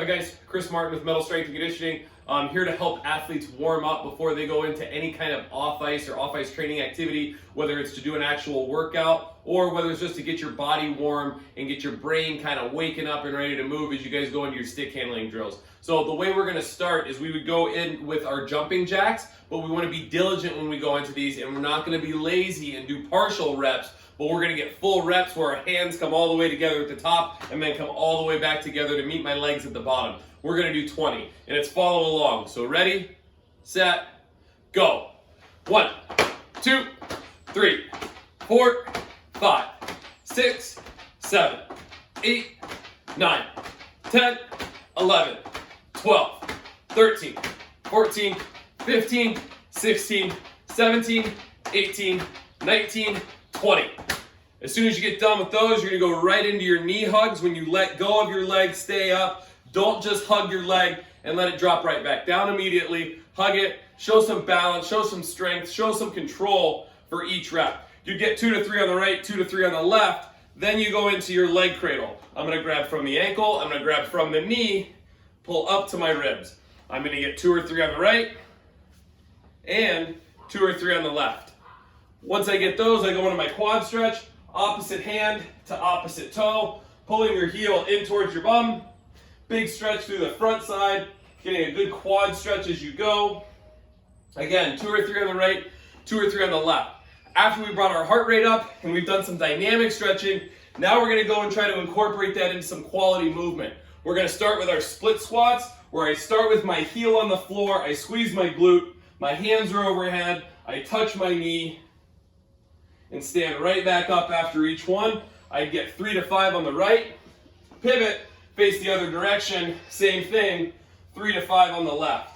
Hi guys, Chris Martin with Mettle Strength and Conditioning. I'm here to help athletes warm up before they go into any kind of off-ice or off-ice training activity, whether it's to do an actual workout or whether it's just to get your body warm and get your brain kind of waking up and ready to move as you guys go into your stick handling drills. So the way we're going to start is we would go in with our jumping jacks, but we want to be diligent when we go into these, and we're not going to be lazy and do partial reps, but we're going to get full reps where our hands come all the way together at the top and then come all the way back together to meet my legs at the bottom. We're going to do 20, and it's follow along. So ready, set, go. 1, 2, 3, 4, 5, 6, 7, 8, 9, 10, 11, 12, 13, 14, 15, 16, 17, 18, 19, 20. As soon as you get done with those, you're gonna go right into your knee hugs. When you let go of your leg, stay up. Don't just hug your leg and let it drop right back down immediately. Hug it, show some balance, show some strength, show some control for each rep. You get 2 to 3 on the right, 2 to 3 on the left. Then you go into your leg cradle. I'm gonna grab from the ankle, I'm gonna grab from the knee, pull up to my ribs. I'm gonna get 2 or 3 on the right and 2 or 3 on the left. Once I get those, I go into my quad stretch, opposite hand to opposite toe, pulling your heel in towards your bum. Big stretch through the front side, getting a good quad stretch as you go. Again, 2 or 3 on the right, 2 or 3 on the left. After we brought our heart rate up and we've done some dynamic stretching, now we're gonna go and try to incorporate that into some quality movement. We're gonna start with our split squats, where I start with my heel on the floor, I squeeze my glute, my hands are overhead, I touch my knee, and stand right back up after each one. I get 3 to 5 on the right, pivot, face the other direction, same thing, 3 to 5 on the left.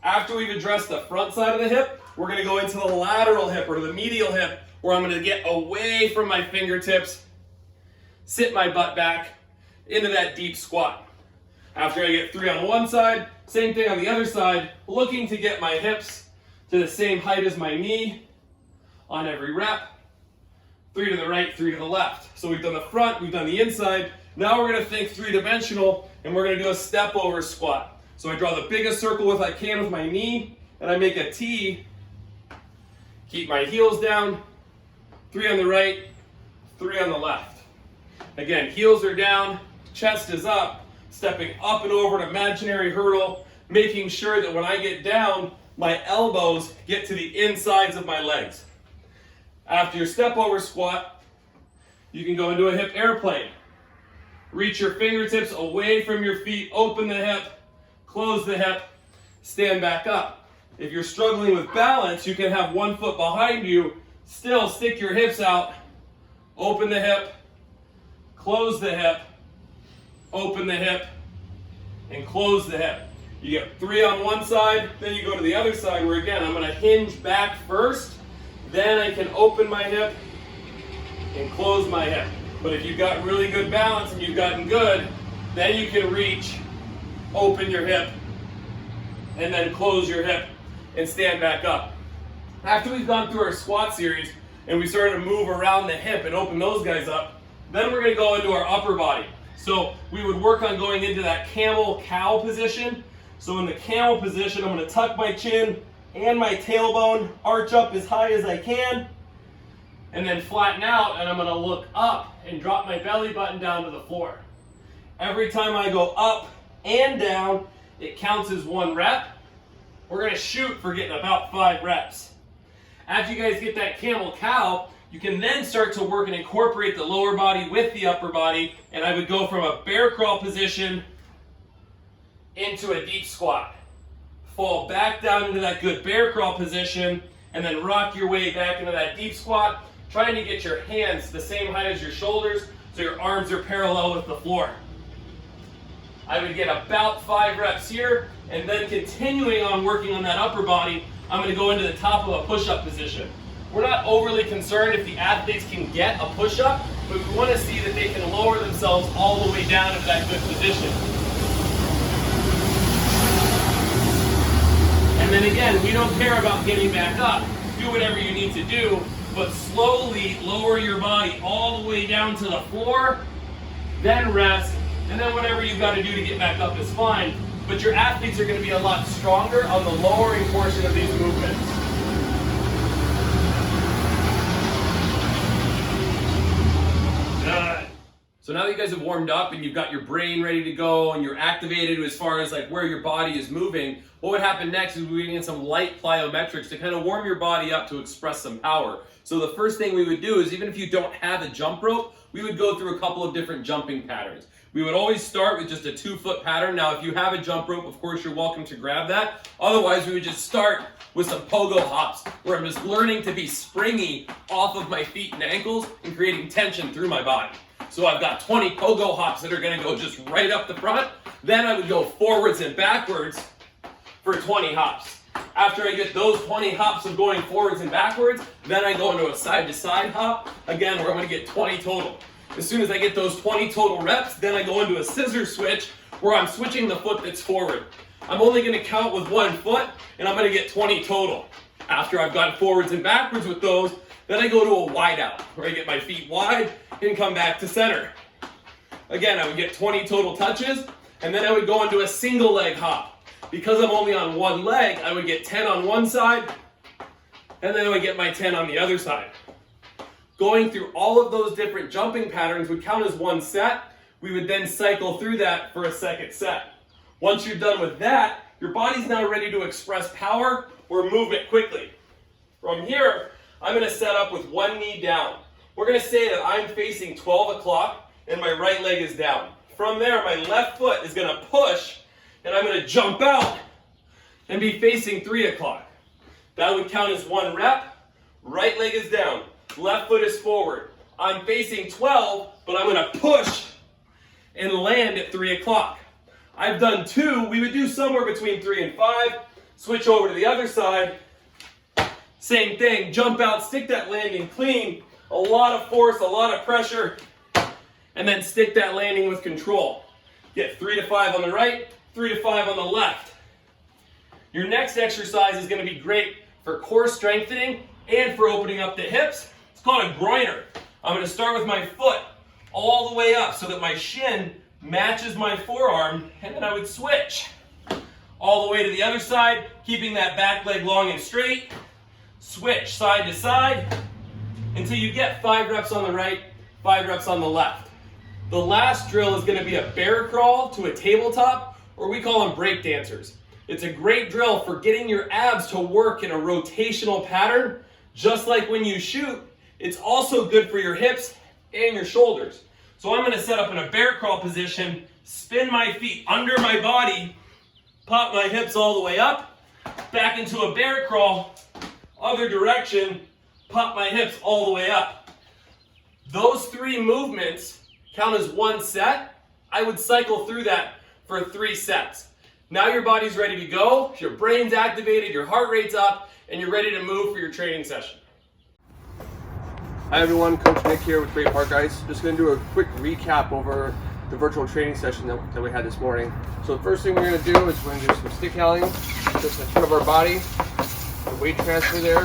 After we've addressed the front side of the hip, we're gonna go into the lateral hip or the medial hip, where I'm gonna get away from my fingertips, sit my butt back into that deep squat. After I get 3 on one side, same thing on the other side, looking to get my hips to the same height as my knee on every rep. 3 to the right, 3 to the left. So we've done the front, we've done the inside. Now we're gonna think 3-dimensional, and we're gonna do a step over squat. So I draw the biggest circle I can with my knee, and I make a T. Keep my heels down, 3 on the right, 3 on the left. Again, heels are down, chest is up, stepping up and over an imaginary hurdle, making sure that when I get down, my elbows get to the insides of my legs. After your step over squat, you can go into a hip airplane. Reach your fingertips away from your feet, open the hip, close the hip, stand back up. If you're struggling with balance, you can have one foot behind you, still stick your hips out, open the hip, close the hip, open the hip, and close the hip. You get 3 on one side, then you go to the other side where again, I'm gonna hinge back first, then I can open my hip and close my hip. But if you've got really good balance and you've gotten good, then you can reach, open your hip, and then close your hip and stand back up. After we've gone through our squat series and we started to move around the hip and open those guys up, then we're gonna go into our upper body. So we would work on going into that camel cow position. So in the camel position, I'm gonna tuck my chin and my tailbone, arch up as high as I can, and then flatten out, and I'm gonna look up and drop my belly button down to the floor. Every time I go up and down, it counts as 1 rep. We're gonna shoot for getting about 5 reps. After you guys get that camel cow, you can then start to work and incorporate the lower body with the upper body, and I would go from a bear crawl position into a deep squat. Fall back down into that good bear crawl position, and then rock your way back into that deep squat, trying to get your hands the same height as your shoulders so your arms are parallel with the floor. I would get about 5 reps here, and then continuing on working on that upper body, I'm going to go into the top of a push-up position. We're not overly concerned if the athletes can get a push-up, but we want to see that they can lower themselves all the way down into that good position. And then again, we don't care about getting back up. Do whatever you need to do, but slowly lower your body all the way down to the floor, then rest, and then whatever you've got to do to get back up is fine. But your athletes are going to be a lot stronger on the lowering portion of these movements. Good. So now that you guys have warmed up and you've got your brain ready to go and you're activated as far as like where your body is moving, what would happen next is we would get some light plyometrics to kind of warm your body up to express some power. So the first thing we would do is, even if you don't have a jump rope, we would go through a couple of different jumping patterns. We would always start with just a 2-foot pattern. Now, if you have a jump rope, of course, you're welcome to grab that. Otherwise, we would just start with some pogo hops, where I'm just learning to be springy off of my feet and ankles and creating tension through my body. So I've got 20 pogo hops that are gonna go just right up the front. Then I would go forwards and backwards for 20 hops. After I get those 20 hops of going forwards and backwards, then I go into a side-to-side hop, again, where I'm gonna get 20 total. As soon as I get those 20 total reps, then I go into a scissor switch where I'm switching the foot that's forward. I'm only gonna count with one foot, and I'm gonna get 20 total. After I've gone forwards and backwards with those, then I go to a wide out, where I get my feet wide and come back to center. Again, I would get 20 total touches, and then I would go into a single leg hop. Because I'm only on one leg, I would get 10 on one side, and then I would get my 10 on the other side. Going through all of those different jumping patterns would count as one set. We would then cycle through that for a second set. Once you're done with that, your body's now ready to express power or movement quickly. From here, I'm gonna set up with one knee down. We're gonna say that I'm facing 12 o'clock and my right leg is down. From there, my left foot is gonna push and I'm gonna jump out and be facing 3 o'clock. That would count as one rep. Right leg is down, left foot is forward. I'm facing 12, but I'm gonna push and land at 3 o'clock. I've done 2, we would do somewhere between 3 and 5. Switch over to the other side. Same thing, jump out, stick that landing clean. A lot of force, a lot of pressure, and then stick that landing with control. Get 3 to 5 on the right, 3 to 5 on the left. Your next exercise is going to be great for core strengthening and for opening up the hips. It's called a groiner. I'm going to start with my foot all the way up so that my shin matches my forearm, and then I would switch all the way to the other side, keeping that back leg long and straight. Switch side to side until you get 5 reps on the right, 5 reps on the left. The last drill is going to be a bear crawl to a tabletop, or we call them break dancers. It's a great drill for getting your abs to work in a rotational pattern. Just like when you shoot, it's also good for your hips and your shoulders. So I'm going to set up in a bear crawl position, spin my feet under my body, pop my hips all the way up, back into a bear crawl, other direction, pop my hips all the way up. Those 3 movements count as one set. I would cycle through that for 3 sets. Now your body's ready to go, your brain's activated, your heart rate's up, and you're ready to move for your training session. Hi everyone, Coach Nick here with Great Park Ice. Just going to do a quick recap over the virtual training session that we had this morning. So the first thing we're going to do is we're going to do some stick handling, just in front of our body. The weight transfer there,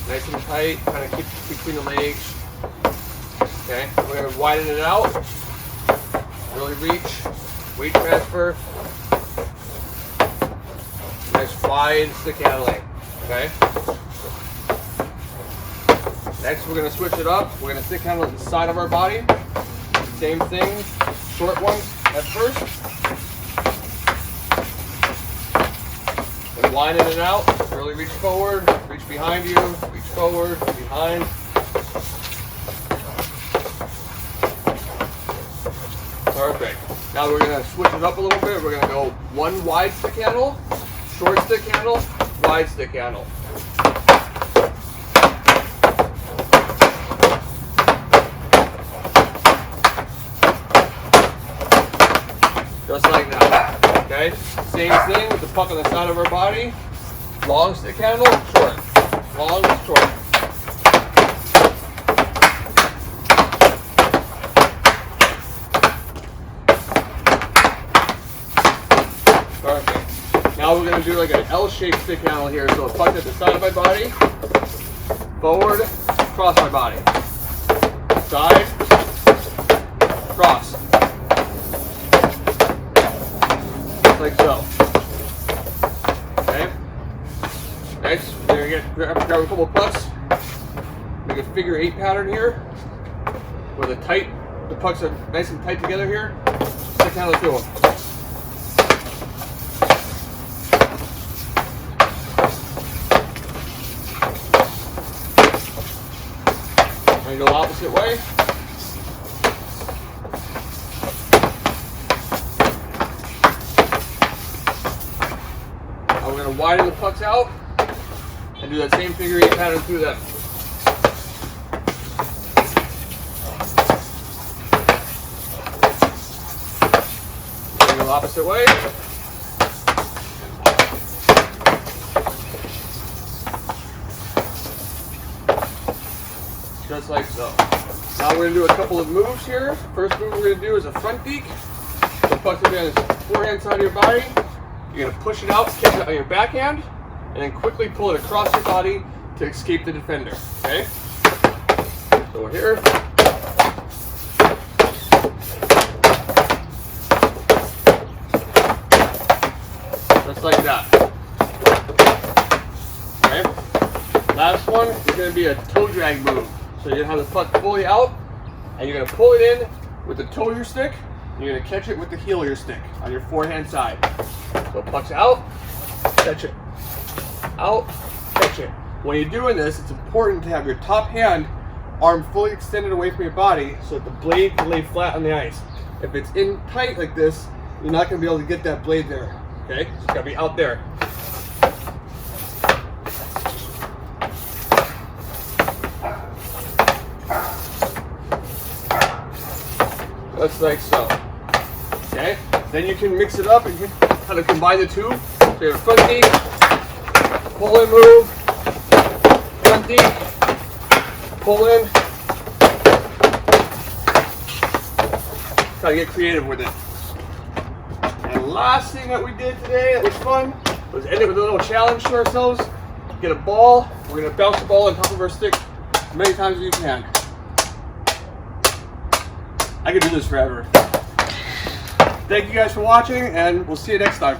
nice and tight, kind of keep between the legs. Okay, we're going to widen it out, really reach, weight transfer, nice wide stick handling. Okay. Next, we're going to switch it up. We're going to stick handle the side of our body. Same thing, short ones at first. And widen it out. Really reach forward, reach behind you, reach forward, behind. Perfect. Now we're going to switch it up a little bit. We're going to go one wide stick handle, short stick handle, wide stick handle. Just like that. Okay? Same thing with the puck on the side of our body. Long stick handle, short. Long, short. Perfect. Now we're going to do like an L-shaped stick handle here. So a puck at the side of my body, forward, across my body. Side, cross. like so. Okay. Next, we're gonna grab a couple of pucks. Make a figure 8 pattern here. With the pucks are nice and tight together here. Stick handle to them. And go opposite way. Now we're going to widen the pucks out and do that same figure 8 pattern through them. And go opposite way. Just like so. Now we're going to do a couple of moves here. First move we're going to do is a front deke. The puck's going to be on the forehand side of your body. You're going to push it out, catch it on your backhand, and then quickly pull it across your body to escape the defender. Okay? So we're here. Just like that. Okay? Last one is going to be a toe drag move. So you're going to have the puck fully out, and you're going to pull it in with the toe of your stick, and you're going to catch it with the heel of your stick on your forehand side. So puck's out, catch it. Out, catch it. When you're doing this, it's important to have your top hand arm fully extended away from your body so that the blade can lay flat on the ice. If it's in tight like this, you're not going to be able to get that blade there. Okay? It's got to be out there. Just like so. Okay? Then you can mix it up and you can kind of combine the two. So you have a front deke, pull in move, front deke, pull in. Try to get creative with it. And last thing that we did today that was fun was end it with a little challenge to ourselves. Get a ball. We're going to bounce the ball on top of our stick as many times as you can. I could do this forever. Thank you guys for watching, and we'll see you next time.